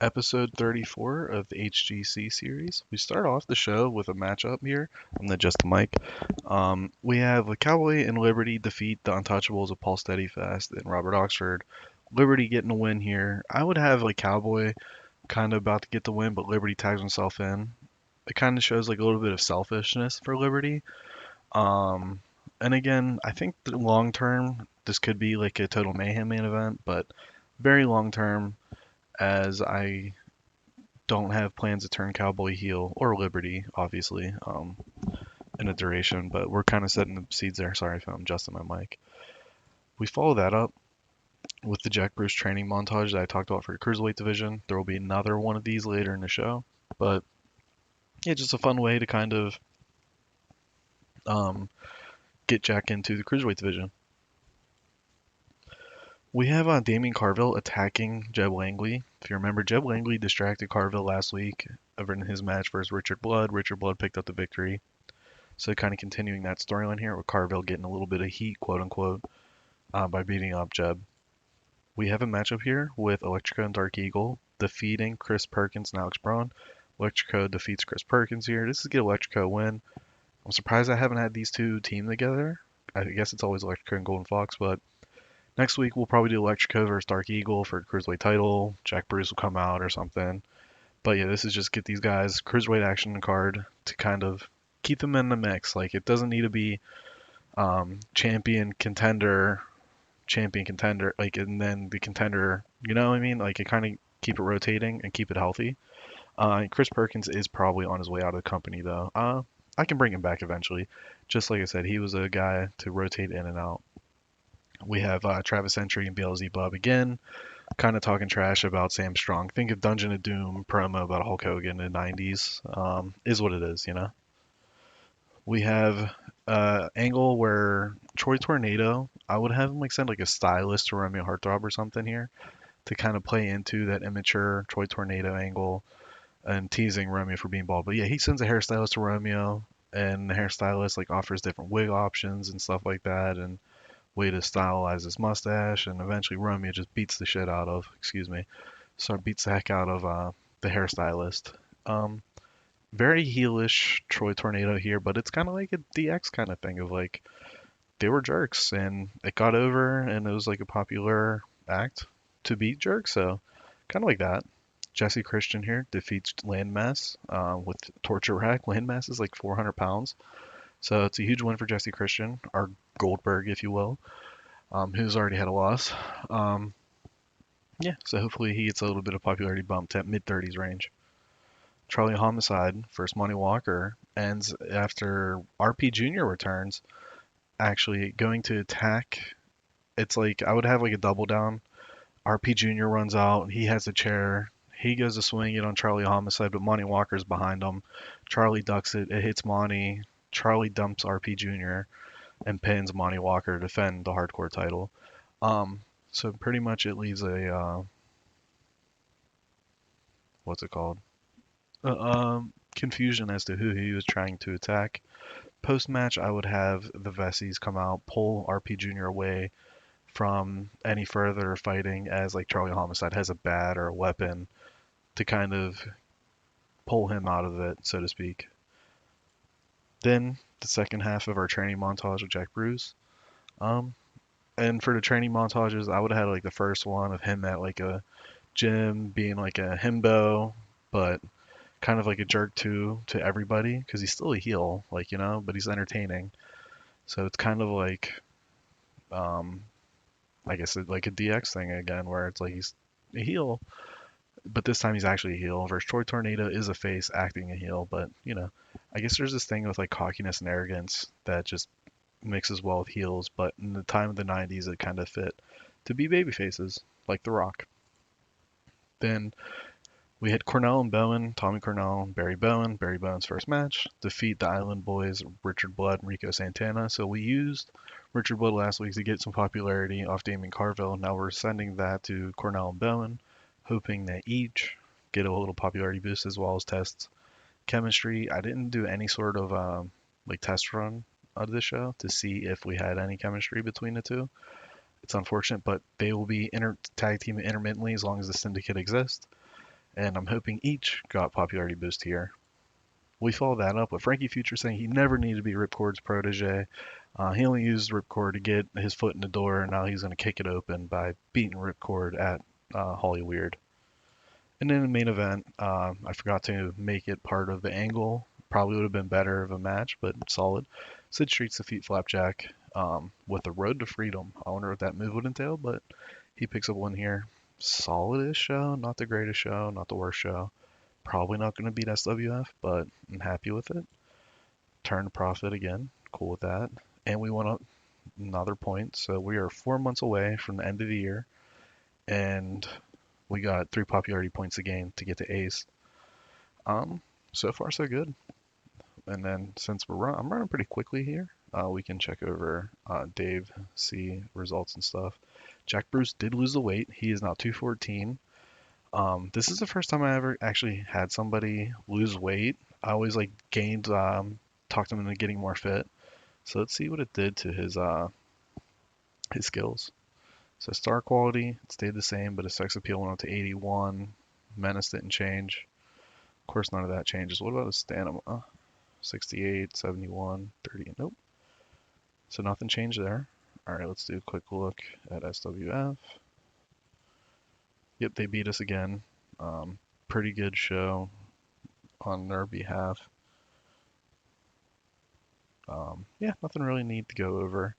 Episode 34 of the HGC series. We start off the show with a matchup here. I'm the Just the Mike. We have a Cowboy and Liberty defeat the Untouchables of Paul Steadyfast and Robert Oxford. Liberty getting a win here. I would have like Cowboy kind of about to get the win, but Liberty tags himself in. It kind of shows like a little bit of selfishness for Liberty. Um, and again, I think the long term this could be like a total mayhem main event, but very long term as I don't have plans to turn Cowboy heel or Liberty, obviously, in a duration, but we're kind of setting the seeds there. Sorry if I'm adjusting my mic. We follow that up with the Jack Bruce training montage that I talked about for the Cruiserweight division. There will be another one of these later in the show, but yeah, just a fun way to kind of um, get Jack into the Cruiserweight division. We have Damien Carville attacking Jeb Langley. If you remember, Jeb Langley distracted Carville last week over in his match versus Richard Blood. Richard Blood picked up the victory. So kind of continuing that storyline here with Carville getting a little bit of heat, quote unquote, by beating up Jeb. We have a matchup here with Electrico and Dark Eagle defeating Chris Perkins and Alex Braun. Electrico defeats Chris Perkins here. This is a good Electrico win. I'm surprised I haven't had these two team together. I guess it's always Electrico and Golden Fox, but next week we'll probably do Electrico versus Dark Eagle for the Cruiserweight title. Jack Bruce will come out or something. But yeah, this is just get these guys Cruiserweight action card to kind of keep them in the mix. Like it doesn't need to be champion contender, like and then the contender. You know what I mean? Like it kind of keep it rotating and keep it healthy. Chris Perkins is probably on his way out of the company though. I can bring him back eventually. Just like I said, he was a guy to rotate in and out. We have Travis Entry and BLZ Bub again, kind of talking trash about Sam Strong. Think of Dungeon of Doom promo about Hulk Hogan in the 90s. Is what it is, you know? We have angle where Troy Tornado, I would have him like send like a stylist to Romeo Heartthrob or something here to kind of play into that immature Troy Tornado angle and teasing Romeo for being bald. But yeah, he sends a hairstylist to Romeo and the hairstylist like offers different wig options and stuff like that and way to stylize his mustache and eventually Romeo just beats the shit out of, excuse me, so beats the heck out of the hairstylist. Um, Very heelish Troy Tornado here, but it's kind of like a DX kind of thing of like they were jerks and it got over and it was like a popular act to beat jerks, so kind of like that. Jesse Christian here defeats Landmass with Torture Rack. Landmass is like 400 pounds, so it's a huge win for Jesse Christian, our Goldberg, if you will, who's already had a loss. Um, yeah, so hopefully he gets a little bit of popularity bump to mid 30s range. Charlie Homicide versus Money Walker ends after RP Jr. returns, actually going to attack. It's like I would have like a double down. RP Jr. runs out. He has a chair. He goes to swing it on Charlie Homicide, but Monty Walker's behind him. Charlie ducks it. It hits Monty. Charlie dumps RP Jr. and pins Monty Walker to defend the hardcore title. So pretty much it leaves a what's it called? Confusion as to who he was trying to attack. Post match, I would have the Vessies come out, pull RP Jr. away from any further fighting, as like Charlie Homicide has a bat or a weapon to kind of pull him out of it, so to speak. Then the second half of our training montage with Jack Bruce. Um, and for the training montages, I would have had like the first one of him at like a gym being like a himbo, but kind of like a jerk to everybody because he's still a heel, like you know, but he's entertaining. So it's kind of like, um, I guess like a DX thing again, where it's like he's a heel, but this time he's actually a heel. Versus Troy Tornado is a face acting a heel, but you know, I guess there's this thing with like cockiness and arrogance that just mixes well with heels. But in the time of the '90s, it kind of fit to be baby faces like The Rock. Then we had Cornell and Bowen, Tommy Cornell, and Barry Bowen. Barry Bowen's first match defeat the Island Boys, Richard Blood, and Rico Santana. So we used Richard Blood last week to get some popularity off Damien Carville. Now we're sending that to Cornell and Bowen, hoping that each get a little popularity boost as well as test chemistry. I didn't do any sort of like test run of this show to see if we had any chemistry between the two. It's unfortunate, but they will be tag team intermittently as long as the syndicate exists. and I'm hoping each got popularity boost here. We follow that up with Frankie Future saying he never needed to be Ripcord's protege. He only used Ripcord to get his foot in the door, and now he's going to kick it open by beating Ripcord at Holly Weird. And then the main event, I forgot to make it part of the angle. Probably would have been better of a match, but solid. Sid Streets defeat Flapjack with the Road to Freedom. I wonder what that move would entail, but he picks up one here. Solid-ish show, not the greatest show, not the worst show. Probably not going to beat SWF, but I'm happy with it. Turn to profit again. Cool with that. And we went up another point. So we are 4 months away from the end of the year. And we got 3 popularity points again to get to ace. So far so good. And then since I'm running pretty quickly here, we can check over Dave, see results and stuff. Jack Bruce did lose the weight. He is now 214. This is the first time I ever actually had somebody lose weight. I always like gained, talked him into getting more fit. So let's see what it did to his skills. So star quality stayed the same, but his sex appeal went up to 81. Menace didn't change. Of course, none of that changes. What about his stamina? 68, 71, 30. Nope. So nothing changed there. All right, let's do a quick look at SWF. Yep, they beat us again. Pretty good show on their behalf. Yeah, nothing really need to go over.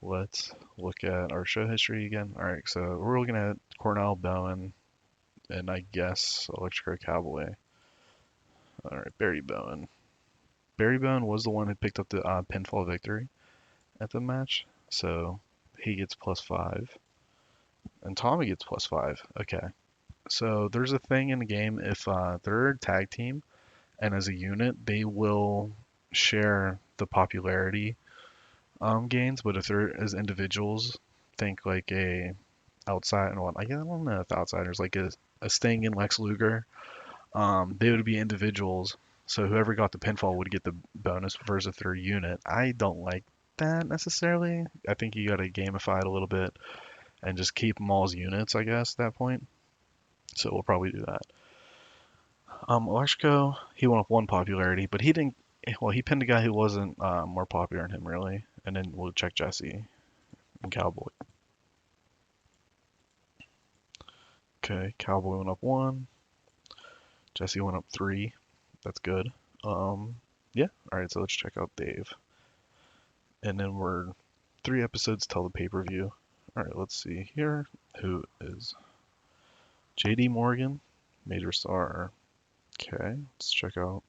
Let's look at our show history again. All right, so we're looking at Cornell Bowen and I guess Electrico Cowboy. All right, Barry Bowen. Barry Bowen was the one who picked up the pinfall victory at the match, so he gets +5, and Tommy gets +5. Okay, so there's a thing in the game if they're a tag team and as a unit they will share the popularity gains, but if they're as individuals, think like a outside and what I don't know if outsiders like a Sting and Lex Luger, they would be individuals. So whoever got the pinfall would get the bonus versus if they're a unit. I don't like that necessarily. I think you got to gamify it a little bit and just keep them all as units, I guess, at that point. So we'll probably do that. Electrico, he went up 1 popularity, but he didn't. Well, he pinned a guy who wasn't more popular than him, really. And then we'll check Jesse and Cowboy. Okay, Cowboy went up 1. Jesse went up 3. That's good. Yeah. All right, so let's check out Dave. And then we're 3 episodes till the pay-per-view. All right, let's see here. Who is JD Morgan, Major Star? Okay, let's check out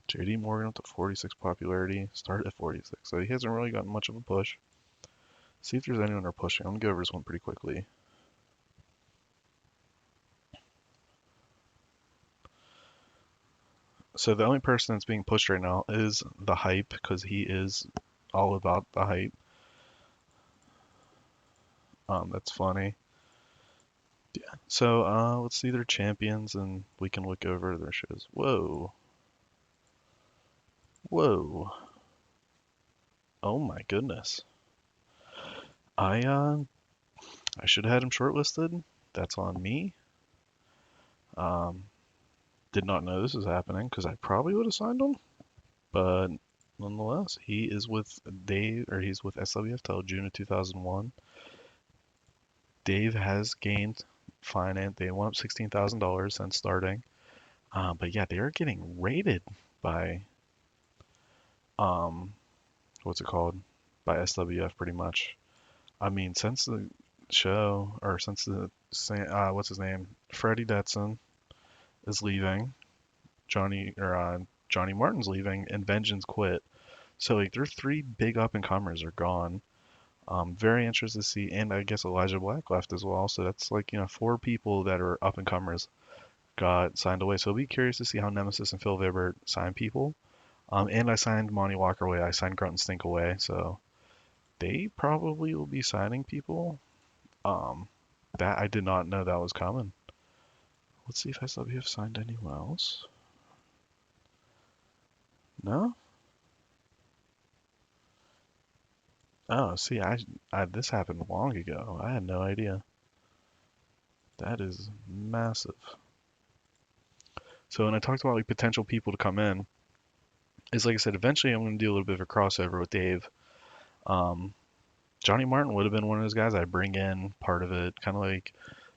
JD Morgan up to 46 popularity. Started at 46, so he hasn't really gotten much of a push. See if there's anyone they're pushing. I'm gonna go over this one pretty quickly. So the only person that's being pushed right now is the Hype because he is all about the hype. That's funny. Yeah. So let's see their champions and we can look over their shows. Whoa. Whoa. Oh my goodness. I uh I should have had him shortlisted. That's on me. Um did not know this was happening because I probably would have signed him. But nonetheless, he is with Dave or he's with SWF till June of 2001. Dave has gained finance. They went up $16,000 since starting. But yeah, they are getting rated by um, what's it called? By SWF pretty much. I mean, since the show or since the what's his name? Freddie Detson is leaving. Johnny Martin's leaving, and Vengeance quit. So like, their 3 big up and comers are gone. Very interested to see, and I guess Elijah Black left as well. So that's like 4 people that are up and comers got signed away. So I'll be curious to see how Nemesis and Phil Vibert sign people. And I signed Monty Walker away. I signed Grunt and Stink away. So they probably will be signing people. Um, that I did not know that was coming. Let's see if SWF signed anyone else. No? Oh, see, I this happened long ago. I had no idea. That is massive. So when I talked about like potential people to come in, is like I said, eventually I'm going to do a little bit of a crossover with Dave. Um, Johnny Martin would have been one of those guys I bring in part of it, kind of like,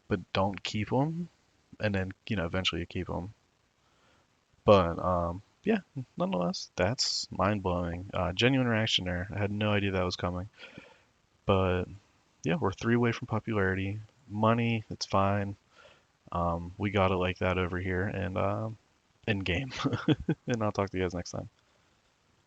but don't keep him, and then eventually you keep him. But yeah, nonetheless, that's mind blowing. Genuine reaction there. I had no idea that was coming. But yeah, we're three away from popularity. Money, it's fine. We got it like that over here, and in game. And I'll talk to you guys next time.